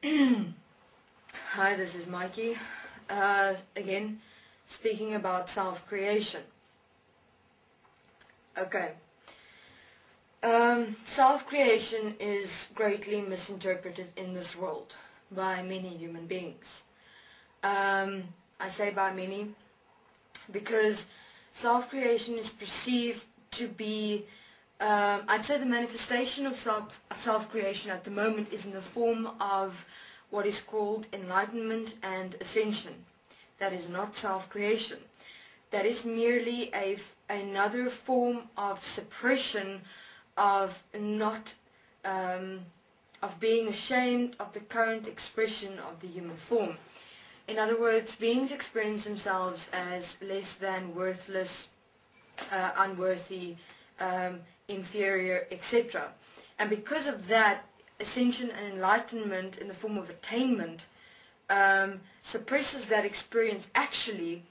Hi, this is MyKey. Again, speaking about self-creation. Okay. Self-creation is greatly misinterpreted in this world by many human beings. I say by many because self-creation is perceived to be, I'd say the manifestation of self-creation at the moment is in the form of what is called enlightenment and ascension. That is not self-creation. That is merely another form of suppression of of being ashamed of the current expression of the human form. In other words, beings experience themselves as less than, worthless, unworthy, inferior, etc. And because of that, ascension and enlightenment in the form of attainment suppresses that experience actually,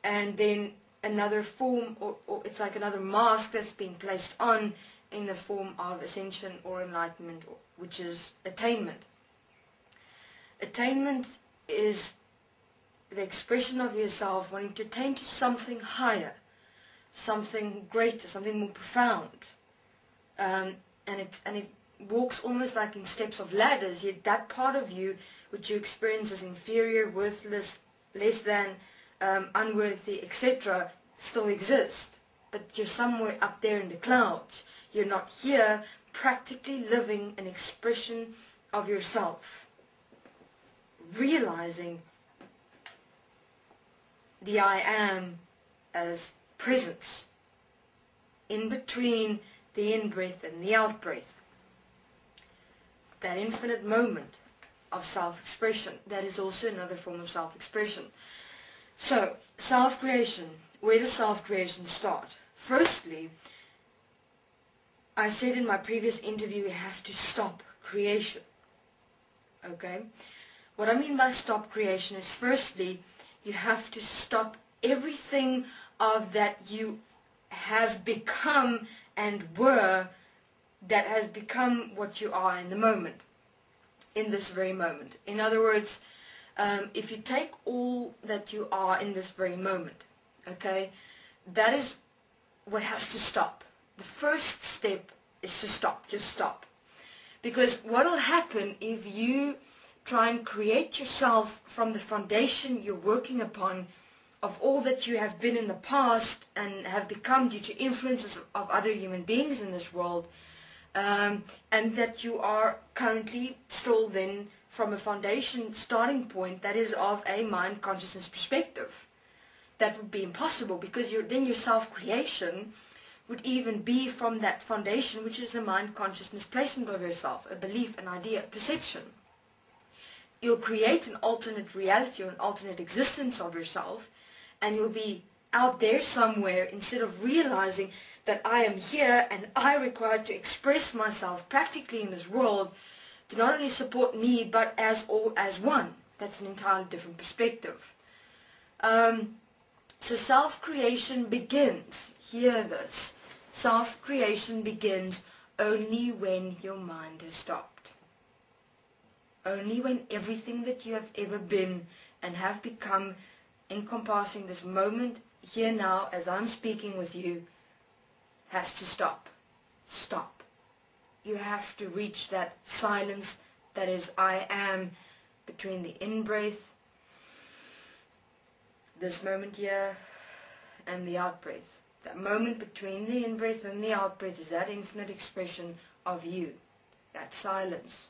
and then another form, or it's like another mask that's being placed on in the form of ascension or enlightenment, which is attainment. Attainment is the expression of yourself wanting to attain to something higher, something greater, something more profound, and it walks almost like in steps of ladders. Yet that part of you which you experience as inferior, worthless, less than, unworthy, etc. still exists, but you're somewhere up there in the clouds. You're not here practically living an expression of yourself, realizing the I am as presence in between the in-breath and the out-breath. That infinite moment of self-expression, that is also another form of self-expression. So, self-creation, where does self-creation start? Firstly, I said in my previous interview, we have to stop creation. Okay? What I mean by stop creation is, firstly, you have to stop everything of that you have become and were, that has become what you are in the moment, in this very moment. In other words, if you take all that you are in this very moment, okay, that is what has to stop. The first step is to stop, just stop. Because what will happen if you try and create yourself from the foundation you're working upon of all that you have been in the past and have become due to influences of other human beings in this world, and that you are currently still then from a foundation starting point that is of a mind consciousness perspective. That would be impossible, because then your self-creation would even be from that foundation, which is a mind consciousness placement of yourself, a belief, an idea, a perception. You'll create an alternate reality or an alternate existence of yourself, and you'll be out there somewhere instead of realizing that I am here and I require to express myself practically in this world to not only support me but as all as one. That's an entirely different perspective. So self-creation begins, hear this, self-creation begins only when your mind has stopped. Only when everything that you have ever been and have become, encompassing this moment, here now, as I'm speaking with you, has to stop. Stop. You have to reach that silence that is I am, between the in-breath, this moment here, and the out-breath. That moment between the in-breath and the out-breath is that infinite expression of you. That silence.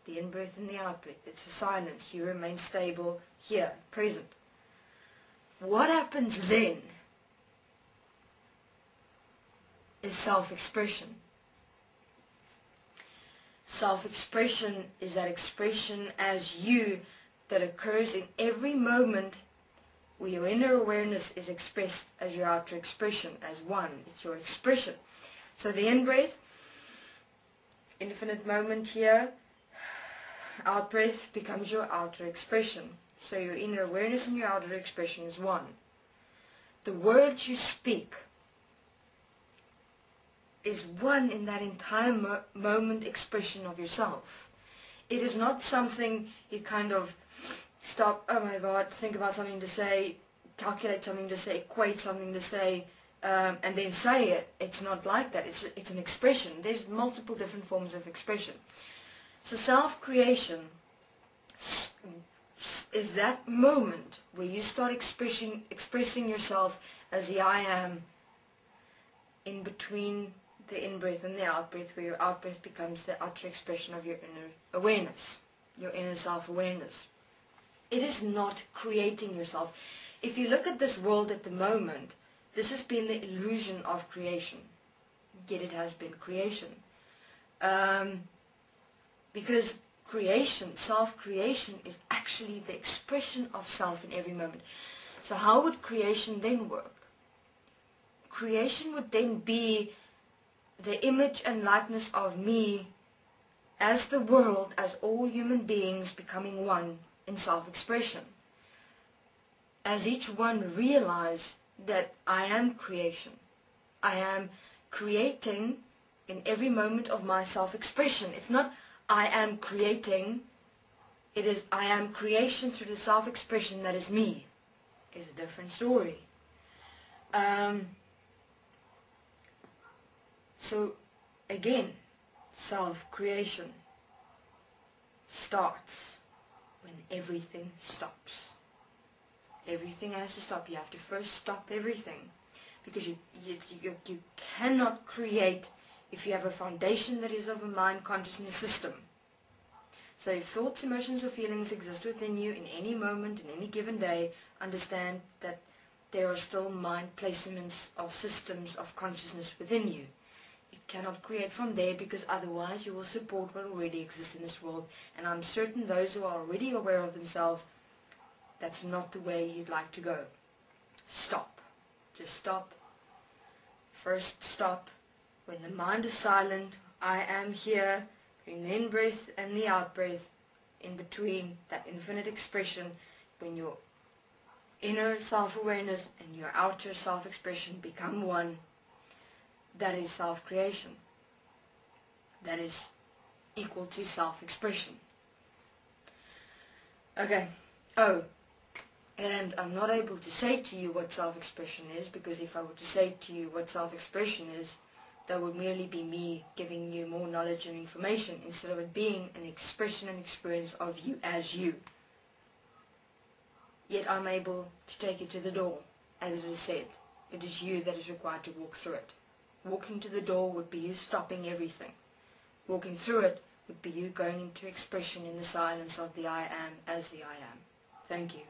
The in-breath and the out-breath. It's a silence. You remain stable here, present. What happens then is self-expression. Self-expression is that expression as you that occurs in every moment where your inner awareness is expressed as your outer expression, as one. It's your expression. So the in-breath, infinite moment here, out-breath becomes your outer expression. So your inner awareness and your outer expression is one. The words you speak is one in that entire moment expression of yourself. It is not something you kind of stop, oh my God, think about something to say, calculate something to say, equate something to say, and then say it. It's not like that. It's an expression. There's multiple different forms of expression. So self-creation is that moment where you start expressing yourself as the I am in between the in-breath and the out-breath, where your out-breath becomes the utter expression of your inner awareness, your inner self-awareness. It is not creating yourself. If you look at this world at the moment, this has been the illusion of creation, yet it has been creation. Because creation, self-creation, is actually the expression of self in every moment. So how would creation then work? Creation would then be the image and likeness of me as the world, as all human beings becoming one in self-expression. As each one realize that I am creation. I am creating in every moment of my self-expression. It's not I am creating, it is I am creation through the self-expression that is me. It's a different story. So again, self-creation starts when everything stops. Everything has to stop. You have to first stop everything, because you cannot create if you have a foundation that is of a mind consciousness system. So if thoughts, emotions or feelings exist within you in any moment, in any given day, understand that there are still mind placements of systems of consciousness within you. You cannot create from there, because otherwise you will support what already exists in this world. And I'm certain those who are already aware of themselves, that's not the way you'd like to go. Stop. Just stop. First stop. When the mind is silent, I am here, in the in-breath and the out-breath, in between that infinite expression, when your inner self-awareness and your outer self-expression become one, that is self-creation. That is equal to self-expression. Okay. Oh, and I'm not able to say to you what self-expression is, because if I were to say to you what self-expression is, that would merely be me giving you more knowledge and information, instead of it being an expression and experience of you as you. Yet I'm able to take you to the door, as it is said. It is you that is required to walk through it. Walking to the door would be you stopping everything. Walking through it would be you going into expression in the silence of the I am as the I am. Thank you.